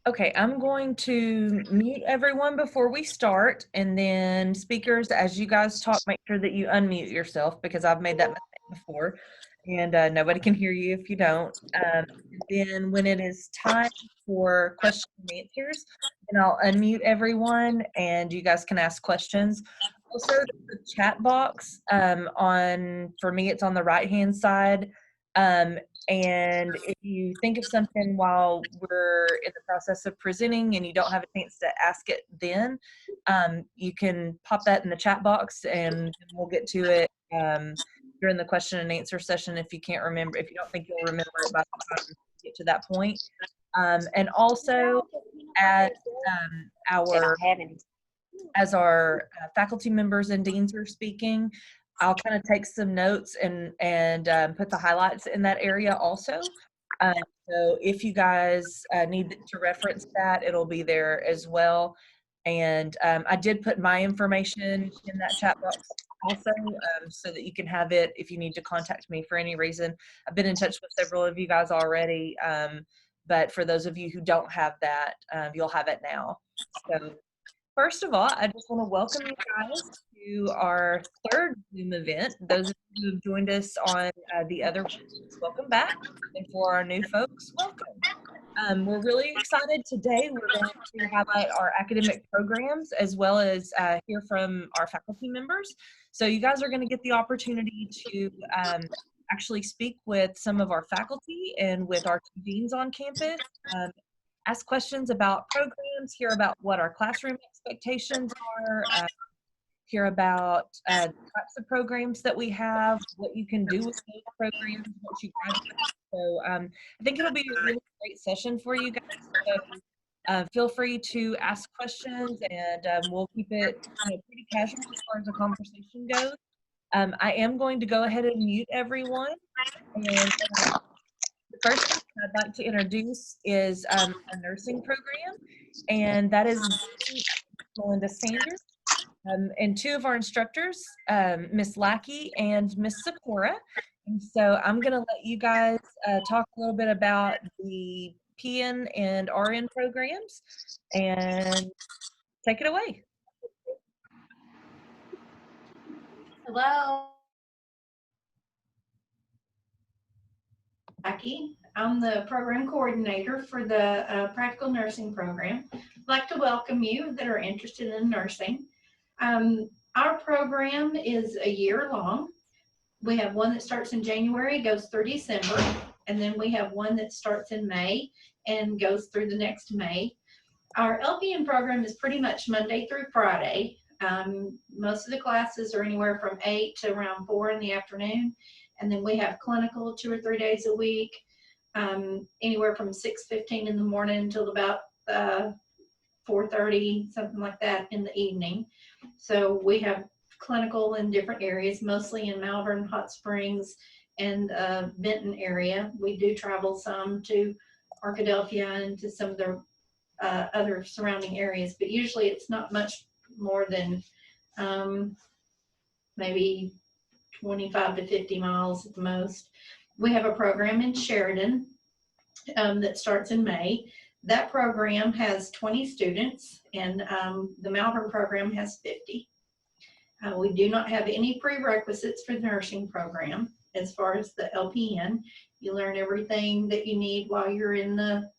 Okay, I'm going to mute everyone before we start, and then speakers, as you guys talk, make sure that you unmute yourself because I've made that mistake before, and nobody can hear you if you don't. Then when it is time for questions and answers, then I'll unmute everyone, and you guys can ask questions. Also, the chat box for me, it's on the right-hand side. And if you think of something while we're in the process of presenting and you don't have a chance to ask it then, you can pop that in the chat box and we'll get to it during the question and answer session if you can't remember, if you don't think you'll remember it by the time we get to that point. And also, as our faculty members and deans are speaking, I'll kind of take some notes and put the highlights in that area also. So if you guys need to reference that, it'll be there as well. And I did put my information in that chat box also, so that you can have it if you need to contact me for any reason. I've been in touch with several of you guys already, but for those of you who don't have that, you'll have it now. So first of all, I just want to welcome you guys to our third Zoom event. Those of you who have joined us on the other ones, welcome back. And for our new folks, welcome. We're really excited today. We're going to highlight our academic programs as well as hear from our faculty members. So you guys are going to get the opportunity to actually speak with some of our faculty and with our deans on campus. Ask questions about programs, hear about what our classroom expectations are, hear about the types of programs that we have, what you can do with those programs once you graduate. So I think it'll be a really great session for you guys. So feel free to ask questions, and we'll keep it pretty casual as far as the conversation goes. I am going to go ahead and mute everyone. And the first thing I'd like to introduce is a nursing program, and that is Melinda Sanders, and two of our instructors, Miss Lackey and Miss Sikora. And so I'm going to let you guys talk a little bit about the PN and RN programs, and take it away. Hello. Lackey. I'm the program coordinator for the practical nursing program. I'd like to welcome you that are interested in nursing. Our program is a year long. We have one that starts in January, goes through December, and then we have one that starts in May and goes through the next May. Our LPN program is pretty much Monday through Friday. Most of the classes are anywhere from 8 to around 4 in the afternoon. And then we have clinical 2 or 3 days a week, anywhere from 6:15 in the morning until about 4:30, something like that in the evening. So we have clinical in different areas, mostly in Malvern, Hot Springs, and Benton area. We do travel some to Arkadelphia and to some of the other surrounding areas, but usually it's not much more than maybe 25 to 50 miles at the most. We have a program in Sheridan that starts in May. That program has 20 students, and the Malvern program has 50. We do not have any prerequisites for the nursing program. As far as the LPN, you learn everything that you need while you're in the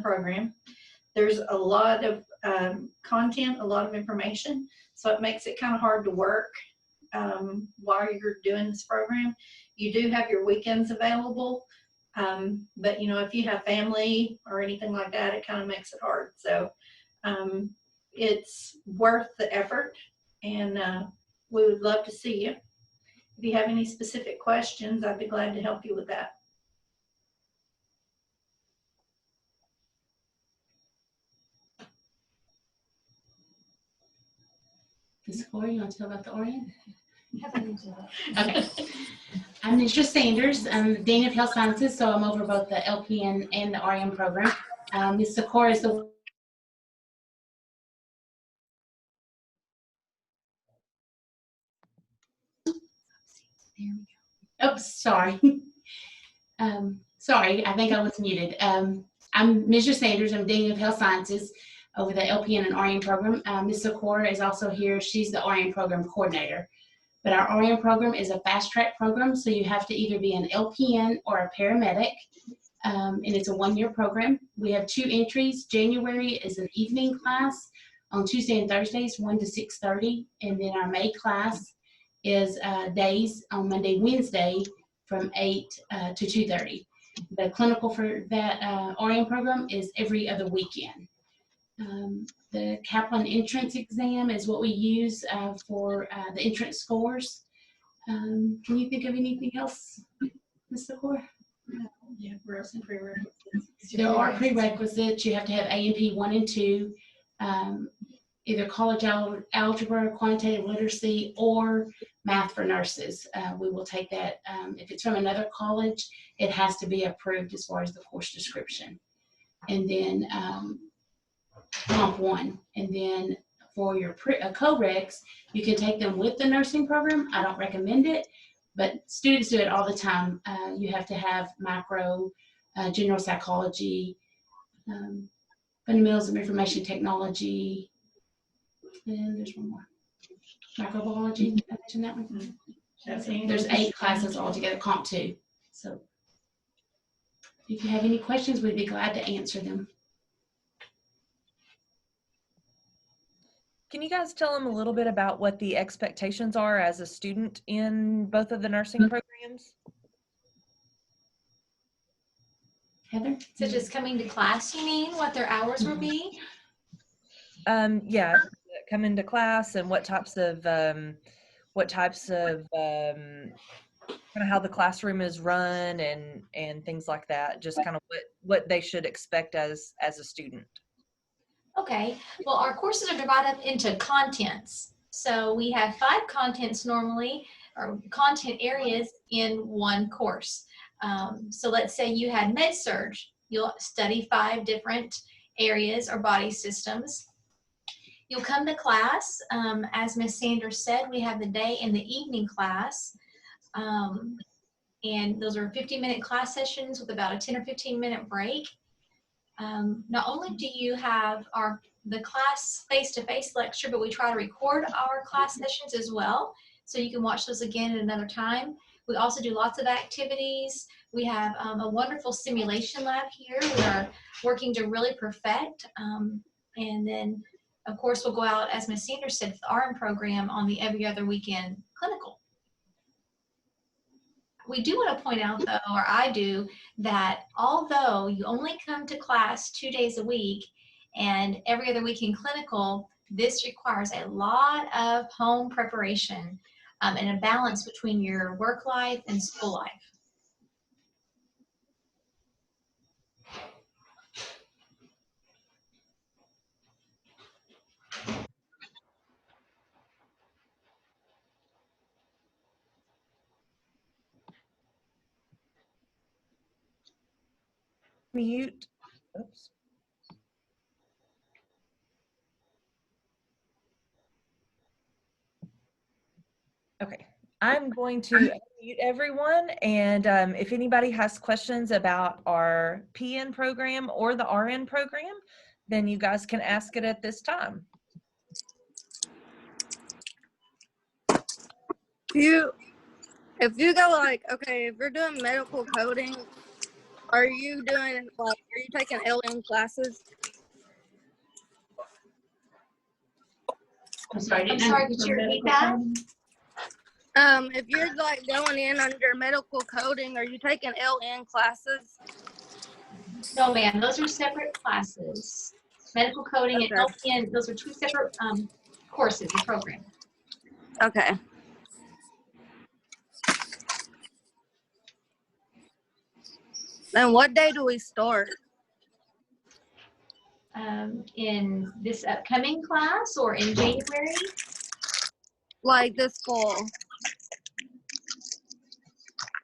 program. There's a lot of content, a lot of information, so it makes it kind of hard to work while you're doing this program. You do have your weekends available, but if you have family or anything like that, it kind of makes it hard. So it's worth the effort, and we would love to see you. If you have any specific questions, I'd be glad to help you with that. Ms. Corey, you want to tell about the Orient? Okay. I'm Mr. Sanders. I'm the Dean of Health Sciences, so I'm over both the LPN and the RN program. Ms. Sikora is the There we go. Oops, sorry. So Sorry, I think I was muted. I'm Mr. Sanders. I'm Dean of Health Sciences over the LPN and RN program. Ms. Sikora is also here. She's the RN program coordinator. But our RN program is a fast track program, so you have to either be an LPN or a paramedic, and it's a 1-year program. We have 2 entries. January is an evening class on Tuesday and Thursdays, 1 to 6:30, and then our May class is days on Monday, Wednesday from 8 to 2:30. The clinical for that RN program is every other weekend. The Kaplan entrance exam is what we use for the entrance scores. Can you think of anything else, Ms. Sikora? Yeah, prerequisites. There are prerequisites. You have to have A&P 1 and 2, either college algebra, quantitative literacy, or math for nurses. We will take that. If it's from another college, it has to be approved as far as the course description. And then Comp 1. And then for your co-recs, you can take them with the nursing program. I don't recommend it, but students do it all the time. You have to have macro, general psychology, fundamentals of information technology, and there's one more. Microbiology, did I mention that one? There's 8 classes altogether, Comp 2. So if you have any questions, we'd be glad to answer them. Can you guys tell them a little bit about what the expectations are as a student in both of the nursing programs? Heather? So just coming to class, you mean, what their hours will be? Yeah, come into class and what types of kind of how the classroom is run and things like that. Just kind of what they should expect as a student. Okay, well, our courses are divided up into contents. So we have 5 contents normally, or content areas in one course. So let's say you had med-surg. You'll study 5 different areas or body systems. You'll come to class. As Ms. Sanders said, we have the day and the evening class. And those are 50-minute class sessions with about a 10 or 15-minute break. Not only do you have the class face-to-face lecture, but we try to record our class sessions as well, so you can watch those again at another time. We also do lots of activities. We have a wonderful simulation lab here. We are working to really perfect. And then, of course, we'll go out, as Ms. Sanders said, the RN program on the every other weekend clinical. We do want to point out, though, or I do, that although you only come to class 2 days a week and every other week in clinical, this requires a lot of home preparation and a balance between your work life and school life. Mute. Oops. Okay, I'm going to unmute everyone, and if anybody has questions about our PN program or the RN program, then you guys can ask it at this time. If you go like, okay, if you're doing medical coding, are you taking LN classes? I'm sorry, I'm sorry, could you repeat that? If you're like going in under medical coding, are you taking LN classes? No, ma'am, those are separate classes. Medical coding and LPN, those are 2 separate courses and programs. Okay. And what day do we start? In this upcoming class or in January? Like this fall?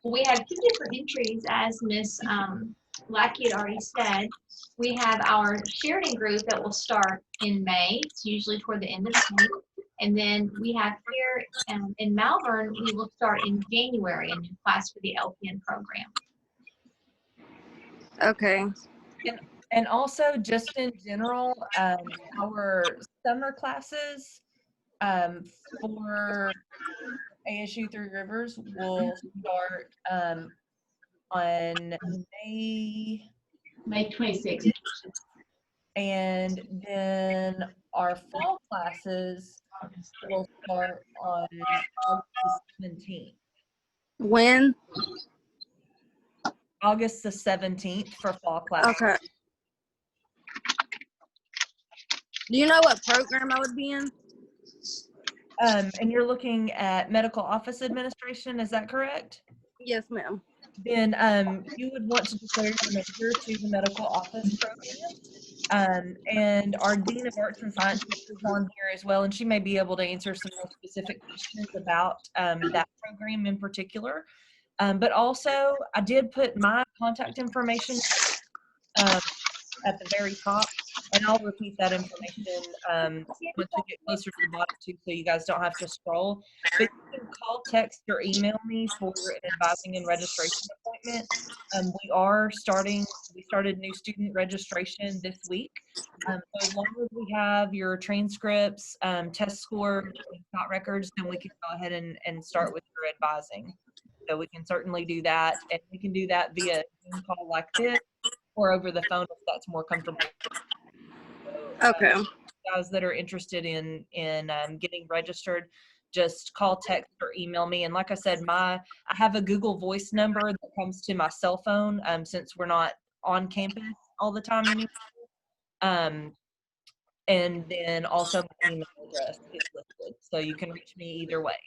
We have 2 different entries, as Ms. Lackey had already said. We have our Sheridan group that will start in May. It's usually toward the end of May. And then we have here in Malvern, we will start in January, a new class for the LPN program. Okay. And also, just in general, our summer classes for ASU Three Rivers will start on May 26th. and then our fall classes will start on August the 17th. When? August the 17th for fall class. Okay. Do you know what program I would be in? And you're looking at medical office administration, is that correct? Yes, ma'am. Then you would want to declare your major to the medical office program. And our Dean of Arts and Sciences is on here as well, and she may be able to answer some more specific questions about that program in particular. But also, I did put my contact information at the very top, and I'll repeat that information once we get closer to the bottom too, so you guys don't have to scroll. But you can call, text, or email me for an advising and registration appointment. We started new student registration this week. So as long as we have your transcripts, test scores, and shot records, then we can go ahead and start with your advising. So we can certainly do that, and we can do that via Zoom call like this, or over the phone if that's more comfortable. So, Okay. guys that are interested in getting registered, just call, text, or email me. And like I said, I have a Google Voice number that comes to my cell phone since we're not on campus all the time anymore. And then also my email address is listed, so you can reach me either way.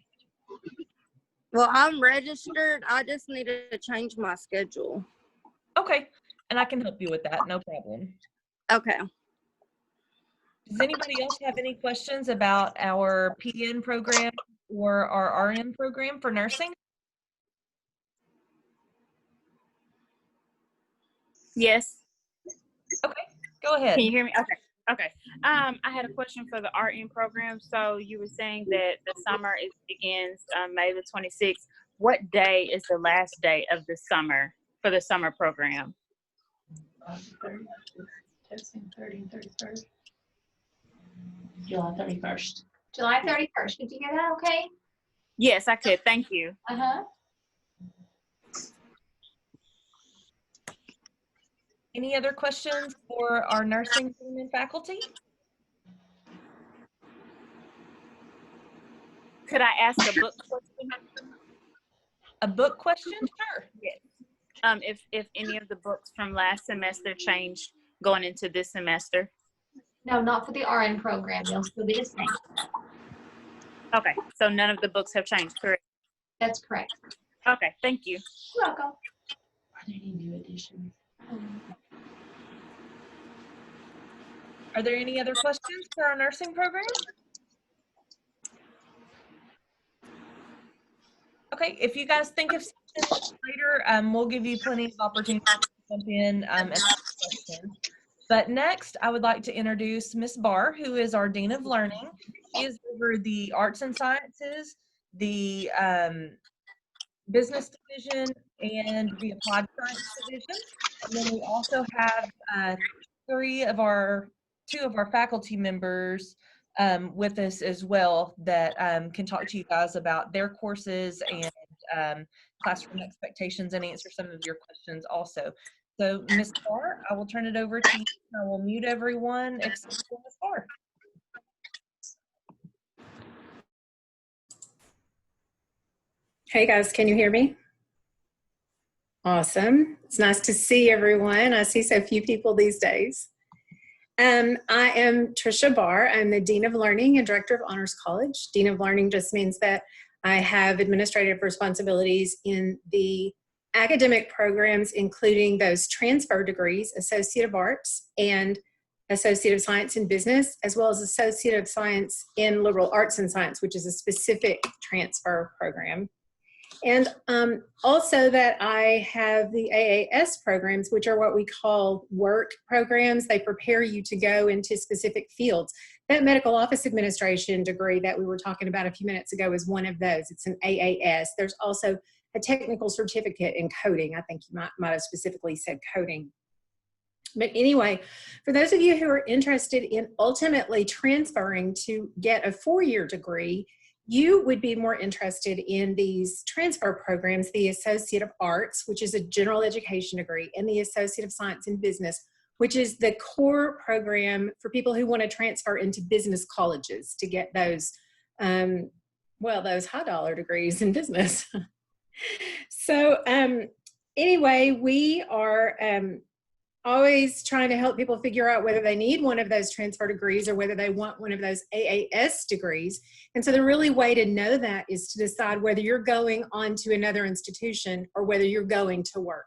Well, I'm registered. I just need to change my schedule. Okay, and I can help you with that, no problem. Okay. Does anybody else have any questions about our PN program or our RN program for nursing? Yes. Okay, go ahead. Can you hear me? Okay. Okay. I had a question for the RN program. So you were saying that the summer begins May the 26th. What day is the last day of the summer for the summer program? Testing 30 and 31st. July 31st. July 31st. Did you hear that okay? Yes, I could. Thank you. Uh-huh. Any other questions for our nursing team and faculty? Could I ask a book question? A book question? Sure. Yes. If any of the books from last semester changed going into this semester? No, not for the RN program. They'll still be the same. Okay. So none of the books have changed, correct? That's correct. Okay. Thank you. You're welcome. Are there any new additions? Are there any other questions for our nursing program? Okay, if you guys think of something later, we'll give you plenty of opportunity to jump in and ask questions. But next, I would like to introduce Ms. Barr, who is our Dean of Learning. She is over the Arts and Sciences, the Business Division, and the Applied Science Division. And then we also have two of our faculty members with us as well that can talk to you guys about their courses and classroom expectations and answer some of your questions also. So Ms. Barr, I will turn it over to you. I will mute everyone except for Ms. Barr. Hey guys, can you hear me? Awesome. It's nice to see everyone. I see so few people these days. I am Trisha Barr. I'm the Dean of Learning and Director of Honors College. Dean of Learning just means that I have administrative responsibilities in the academic programs, including those transfer degrees, Associate of Arts and Associate of Science in Business, as well as Associate of Science in Liberal Arts and Science, which is a specific transfer program. And also that I have the AAS programs, which are what we call work programs. They prepare you to go into specific fields. That medical office administration degree that we were talking about a few minutes ago is one of those. It's an AAS. There's also a technical certificate in coding. I think you might have specifically said coding. But anyway, for those of you who are interested in ultimately transferring to get a 4-year degree, you would be more interested in these transfer programs, the Associate of Arts, which is a general education degree, and the Associate of Science in Business, which is the core program for people who want to transfer into business colleges to get those, well, those high dollar degrees in business. So anyway, we are always trying to help people figure out whether they need one of those transfer degrees or whether they want one of those AAS degrees. And so the really way to know that is to decide whether you're going on to another institution or whether you're going to work.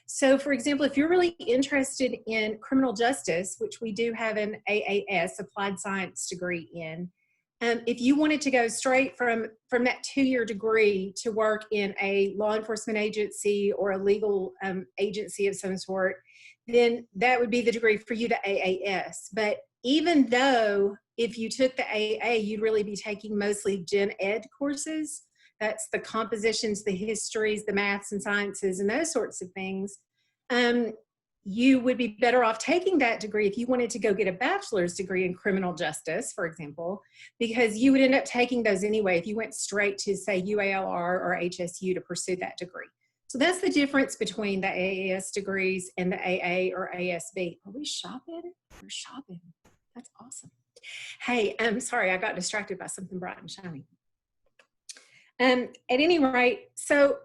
So for example, if you're really interested in criminal justice, which we do have an AAS, Applied Science degree in, if you wanted to go straight from that 2-year degree to work in a law enforcement agency or a legal agency of some sort, then that would be the degree for you to AAS. But even though if you took the AA, you'd really be taking mostly gen ed courses. That's the compositions, the histories, the maths and sciences and those sorts of things. You would be better off taking that degree if you wanted to go get a bachelor's degree in criminal justice, for example, because you would end up taking those anyway if you went straight to, say, UALR or HSU to pursue that degree. So that's the difference between the AAS degrees and the AA or ASB. Are we shopping? We're shopping. That's awesome. Hey, I'm sorry, I got distracted by something bright and shiny. At any rate, so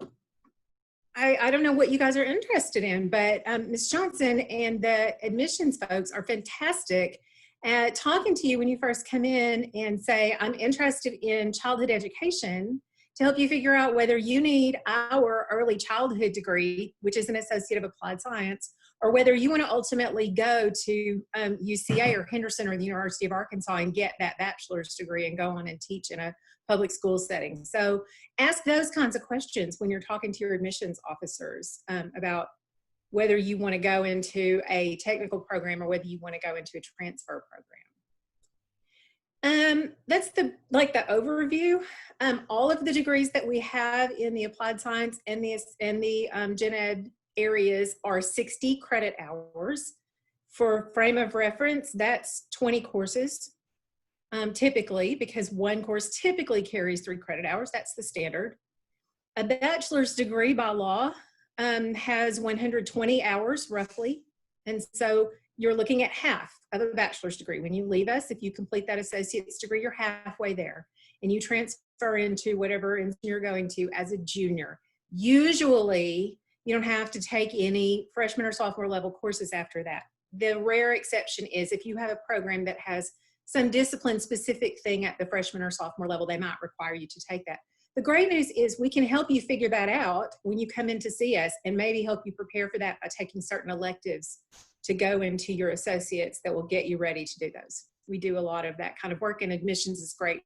I don't know what you guys are interested in, but Ms. Johnson and the admissions folks are fantastic at talking to you when you first come in and say, I'm interested in childhood education, to help you figure out whether you need our early childhood degree, which is an Associate of Applied Science, or whether you want to ultimately go to UCA or Henderson or the University of Arkansas and get that bachelor's degree and go on and teach in a public school setting. So ask those kinds of questions when you're talking to your admissions officers about whether you want to go into a technical program or whether you want to go into a transfer program. That's the overview. All of the degrees that we have in the applied science and the gen ed areas are 60 credit hours. For frame of reference, that's 20 courses typically, because one course typically carries 3 credit hours. That's the standard. A bachelor's degree by law has 120 hours roughly. And so you're looking at half of a bachelor's degree. When you leave us, if you complete that associate's degree, you're halfway there and you transfer into whatever you're going to as a junior. Usually you don't have to take any freshman or sophomore level courses after that. The rare exception is if you have a program that has some discipline specific thing at the freshman or sophomore level, they might require you to take that. The great news is we can help you figure that out when you come in to see us and maybe help you prepare for that by taking certain electives to go into your associates that will get you ready to do those. We do a lot of that kind of work, and admissions is great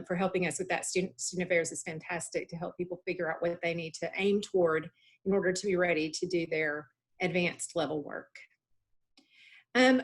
for helping us with that. Student affairs is fantastic to help people figure out what they need to aim toward in order to be ready to do their advanced level work.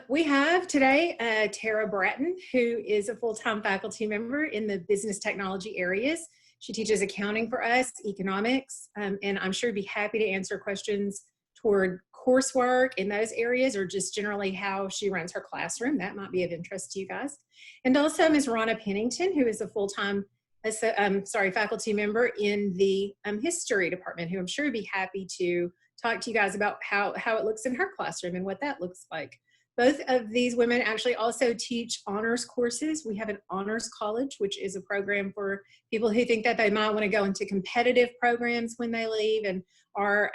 We have today Tara Bratton, who is a full-time faculty member in the business technology areas. She teaches accounting for us, economics, and I'm sure she'd be happy to answer questions toward coursework in those areas, or just generally how she runs her classroom. That might be of interest to you guys. And also Ms. Ronna Pennington, who is a full-time faculty member in the history department, who I'm sure would be happy to talk to you guys about how it looks in her classroom and what that looks like. Both of these women actually also teach honors courses. We have an honors college, which is a program for people who think that they might want to go into competitive programs when they leave and are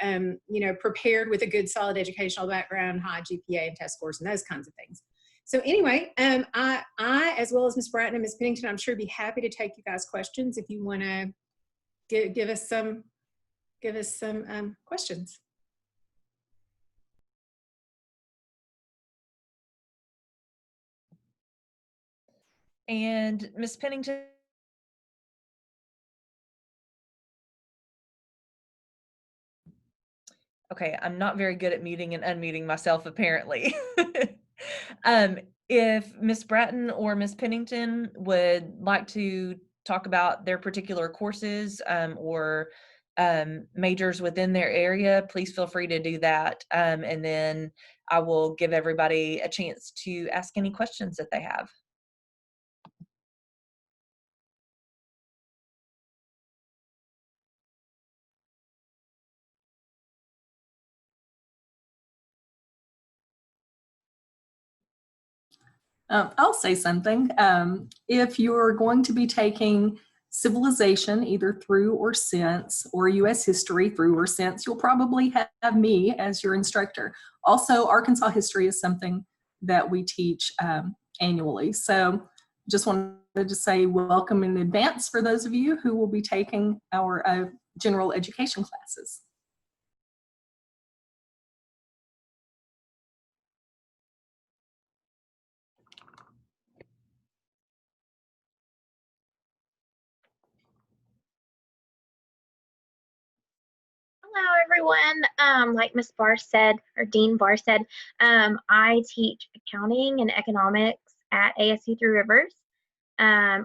prepared with a good solid educational background, high GPA and test scores and those kinds of things. So anyway, I as well as Ms. Bratton and Ms. Pennington, I'm sure be happy to take you guys questions if you want to give us some questions. And Ms. Pennington, okay, I'm not very good at muting and unmuting myself, apparently. If Ms. Bratton or Ms. Pennington would like to talk about their particular courses or majors within their area, please feel free to do that. And then I will give everybody a chance to ask any questions that they have. I'll say something. If you're going to be taking civilization either through or since, or U.S. history through or since, you'll probably have me as your instructor. Also, Arkansas history is something that we teach annually. So just wanted to say welcome in advance for those of you who will be taking our general education classes. Hello, everyone. Like Miss Barr said, or Dean Barr said, I teach accounting and economics at ASU Three Rivers.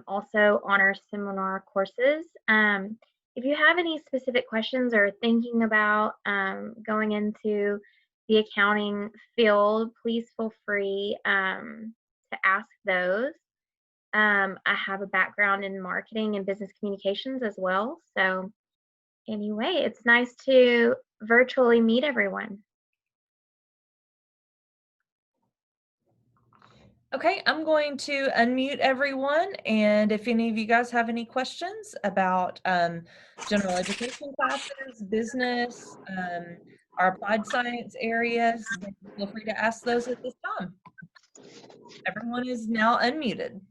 Also honor seminar courses. If you have any specific questions or thinking about going into the accounting field, please feel free to ask those. I have a background in marketing and business communications as well, so anyway, it's nice to virtually meet everyone. Okay, I'm going to unmute everyone, and if any of you guys have any questions about general education classes, business, our applied science areas, then feel free to ask those at this time. Everyone is now unmuted.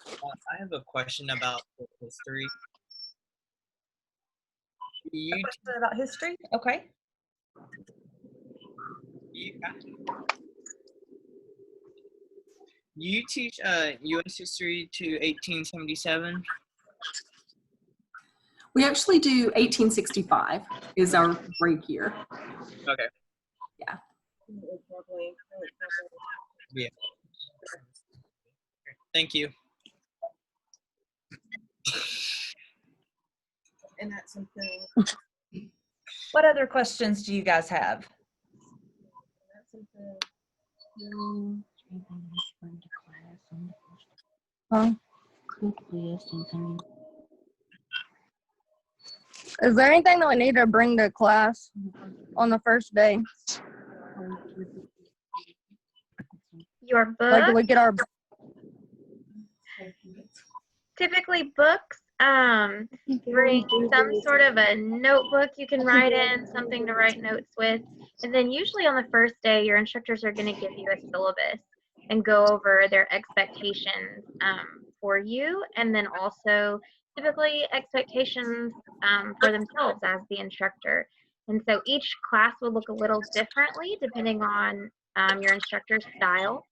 I have a question about the history. A question about history? Okay. You teach U.S. history to 1877? We actually do 1865 is our break year. Okay. Yeah. Yeah. Thank you. And that's something. What other questions do you guys have? Is there anything that we need to bring to class on the first day? Your book, Like, do we get our typically books, bring some sort of a notebook you can write in, something to write notes with. And then usually on the first day, your instructors are going to give you a syllabus and go over their expectations for you, and then also typically expectations for themselves as the instructor. And so each class will look a little differently depending on your instructor's style.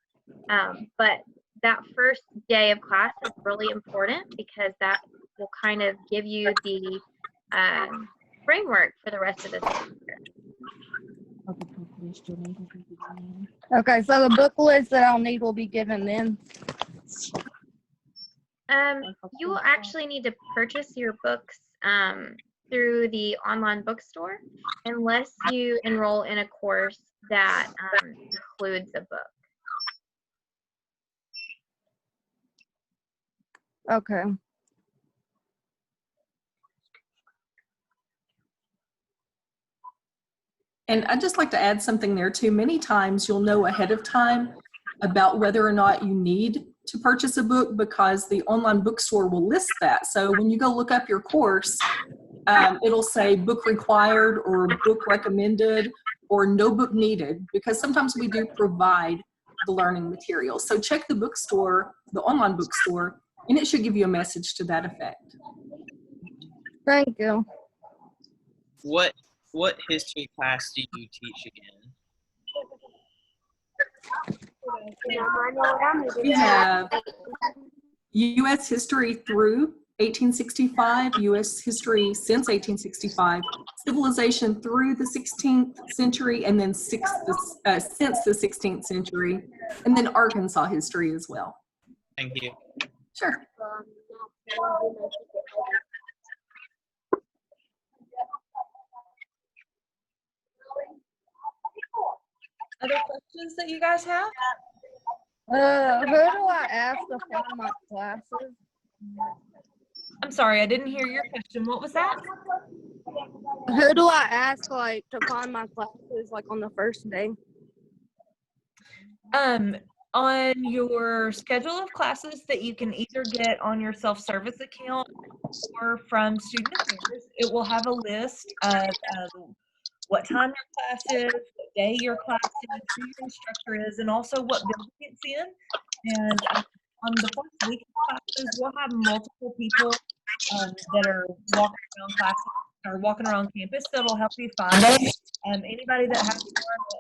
But that first day of class is really important because that will kind of give you the framework for the rest of the semester. Okay, so the book list that I'll need will be given then. You will actually need to purchase your books through the online bookstore unless you enroll in a course that includes a book. Okay. And I'd just like to add something there too. Many times you'll know ahead of time about whether or not you need to purchase a book because the online bookstore will list that. So when you go look up your course, it'll say book required or book recommended or no book needed, because sometimes we do provide the learning material. So check the bookstore, the online bookstore, and it should give you a message to that effect. Thank you. What history class do you teach again? We have U.S. history through 1865, U.S. history since 1865, civilization through the 16th century, and then since the 16th century, and then Arkansas history as well. Thank you. Sure. other questions that you guys have? Who do I ask to find my classes? I'm sorry, I didn't hear your question. What was that? Who do I ask like to find my classes like on the first day? On your schedule of classes that you can either get on your self-service account or from student affairs, it will have a list of what time your class is, what day your class is, who your instructor is, and also what building it's in. And on the first week of classes, we'll have multiple people that are walking around classes or walking around campus that'll help you find it. Anybody that has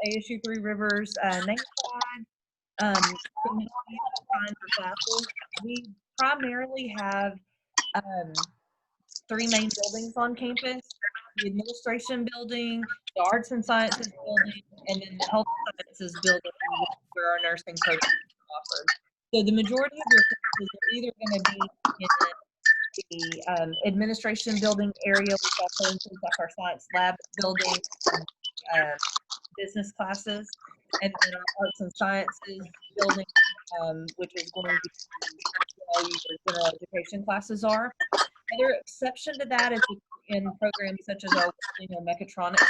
ASU Three Rivers name tag can help you find your classes. We primarily have 3 main buildings on campus: the administration building, the arts and sciences building, and then the health sciences building where our nursing program is offered. So the majority of your classes are either going to be in the administration building area, which also includes like our science lab building, business classes, and then our arts and sciences building, which is going to be where all your general education classes are. Another exception to that is in programs such as our welding or mechatronics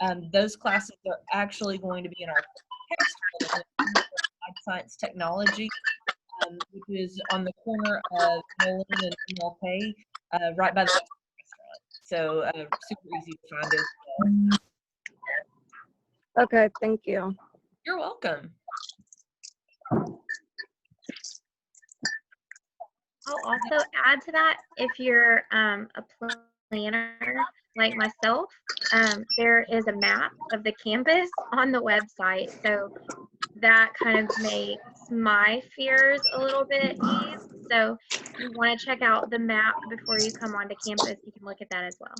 program. Those classes are actually going to be in our text building, applied science technology, which is on the corner of Nolan and MLK, right by the restaurant. So super easy to find as well. Okay, thank you. You're welcome. I'll also add to that, if you're a planner like myself, there is a map of the campus on the website. So that kind of makes my fears a little bit eased. So if you want to check out the map before you come onto campus, you can look at that as well.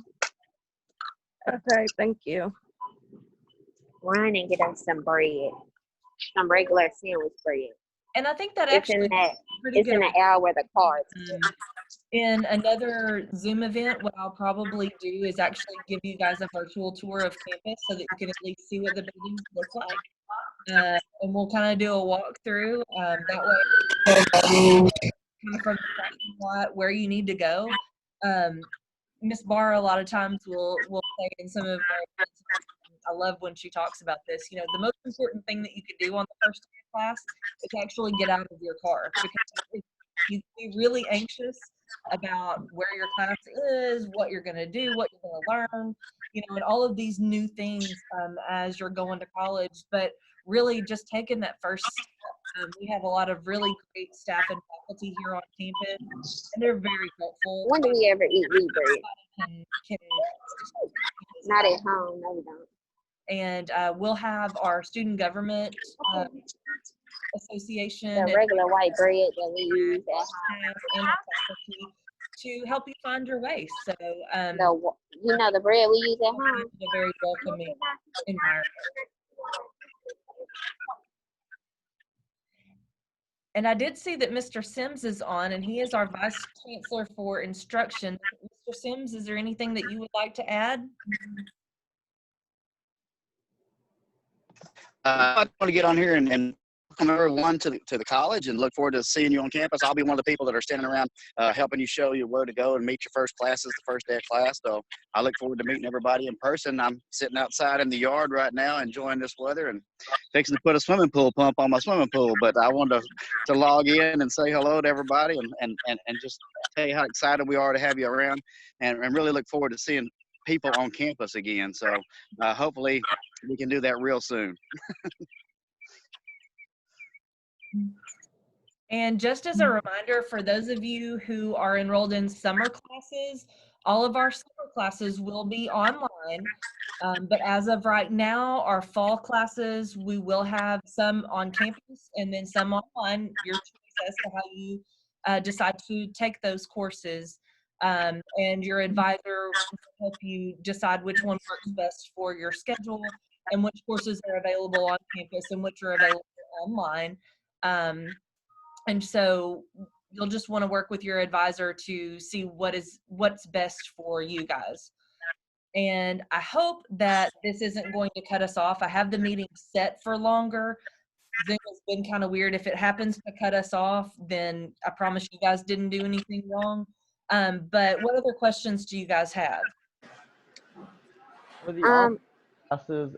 Okay, thank you. Run and get us some bread, some regular sandwich bread. And I think that It's actually in that. pretty It's good. in the aisle where the cars. In another Zoom event, what I'll probably do is actually give you guys a virtual tour of campus so that you can at least see what the buildings look like. And we'll kind of do a walkthrough. That way, kind of from the parking lot where you need to go. Miss Barr a lot of times will say in some of our events, I love when she talks about this, you know, the most important thing that you could do on the first day of class is actually get out of your car, because you can be really anxious about where your class is, what you're going to do, what you're going to learn, you know, and all of these new things as you're going to college. But really just taking that first step. We have a lot of really great staff and faculty here on campus, and they're very helpful. When do we ever eat wheat bread? Not at home, no we don't. And we'll have our student government association, the regular white bread that we use at home, to help you find your way. So the bread we use at home. It's a very welcoming environment. And I did see that Mr. Sims is on, and he is our Vice Chancellor for Instruction. Mr. Sims, is there anything that you would like to add? I want to get on here and welcome everyone to the college, and look forward to seeing you on campus. I'll be one of the people that are standing around helping you, show you where to go and meet your first classes the first day of class. So I look forward to meeting everybody in person. I'm sitting outside in the yard right now enjoying this weather and fixing to put a swimming pool pump on my swimming pool. But I wanted to log in and say hello to everybody and just tell you how excited we are to have you around, and really look forward to seeing people on campus again. So hopefully we can do that real soon. And just as a reminder, for those of you who are enrolled in summer classes, all of our summer classes will be online. But as of right now, our fall classes, we will have some on campus and then some online, your choice as to how you decide to take those courses. And your advisor will help you decide which one works best for your schedule and which courses are available on campus and which are available online. And so you'll just want to work with your advisor to see what's best for you guys. And I hope that this isn't going to cut us off. I have the meeting set for longer. Zoom has been kind of weird. If it happens to cut us off, then I promise you guys didn't do anything wrong. But what other questions do you guys have? For the Um, classes,